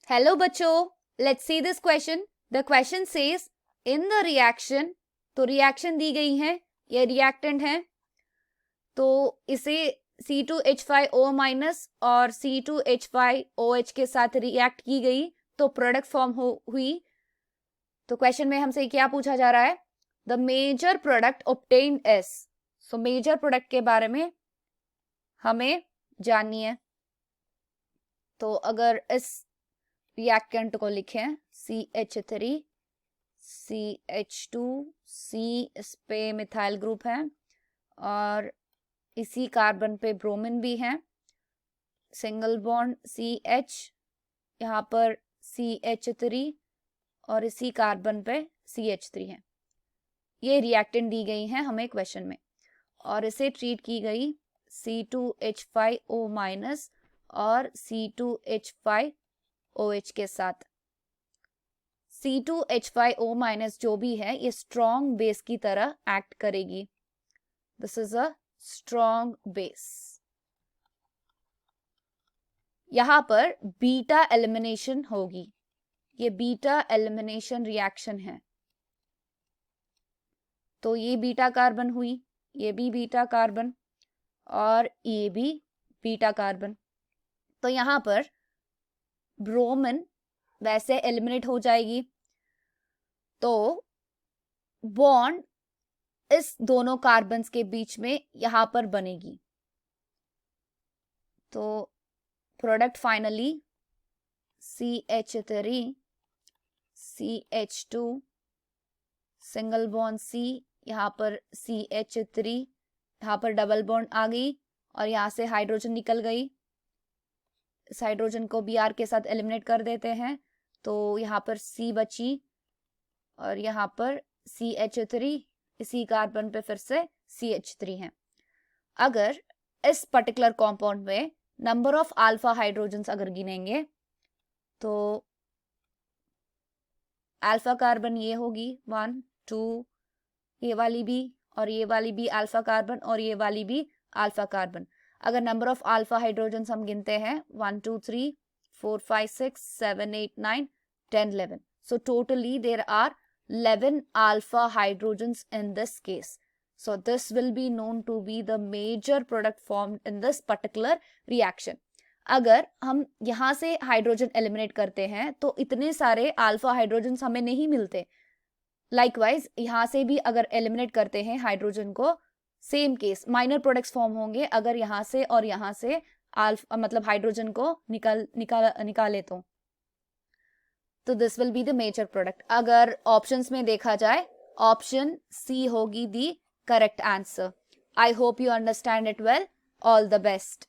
Hello बच्चों, let's see this question. The question says in the reaction. तो reaction दी गई है, ये रिएक्टेंट है, तो इसे C2H5O माइनस और C2H5OH के साथ रिएक्ट की गई तो प्रोडक्ट फॉर्म हुई. तो क्वेश्चन में हमसे क्या पूछा जा रहा है? The major product obtained is. So major product के बारे में हमें जाननी है. तो अगर इस रिएक्टेंट को लिखें CH3 CH2 C, इस पे मिथाइल ग्रुप है और इसी कार्बन पे ब्रोमीन भी है. सिंगल बॉन्ड CH, यहाँ पर CH3 और इसी कार्बन पे CH3 है. ये रिएक्टेंट दी गई है हमें क्वेश्चन में और इसे ट्रीट की गई C2H5O माइनस और C2H5OH के साथ. C2H5O माइनस जो भी है ये स्ट्रॉन्ग बेस की तरह एक्ट करेगी. This is a strong base. यहां पर बीटा एलिमिनेशन होगी. ये बीटा एलिमिनेशन रिएक्शन है. तो ये बीटा कार्बन हुई, ये भी बीटा कार्बन और ये भी बीटा कार्बन. तो यहां पर ब्रोमीन वैसे एलिमिनेट हो जाएगी. तो बॉन्ड इस दोनों कार्बन्स के बीच में यहां पर बनेगी. तो product finally CH3 CH2 single bond C, यहाँ पर CH3, यहाँ पर डबल बॉन्ड आ गई और यहाँ से हाइड्रोजन निकल गई. इस हाइड्रोजन को Br के साथ एलिमिनेट कर देते हैं तो यहाँ पर C बची और यहाँ पर CH3, इसी कार्बन पे फिर से CH3 है. अगर इस पर्टिकुलर कॉम्पाउंड में नंबर ऑफ अल्फा हाइड्रोजन्स अगर गिनेंगे तो अल्फा कार्बन ये होगी 1 2, ये वाली भी और ये वाली भी अल्फा कार्बन और ये वाली भी अल्फा कार्बन. अगर नंबर ऑफ अल्फा हाइड्रोजन्स हम गिनते हैं 1 2 3 4 5 6 7 8 9 10 11. So totally there are 11 alpha hydrogens in this case. So this will be known to be the major product formed in this particular reaction. अगर हम यहाँ से हाइड्रोजन एलिमिनेट करते हैं तो इतने सारे अल्फा हाइड्रोजन हमें नहीं मिलते. लाइकवाइज यहाँ से भी अगर एलिमिनेट करते हैं हाइड्रोजन को, same case minor products form होंगे अगर यहाँ से और यहाँ से अल्फा मतलब हाइड्रोजन को निकाले तो this will be the major product. अगर ऑप्शंस में देखा जाए ऑप्शन C होगी the correct answer. I hope you understand it well. All the best.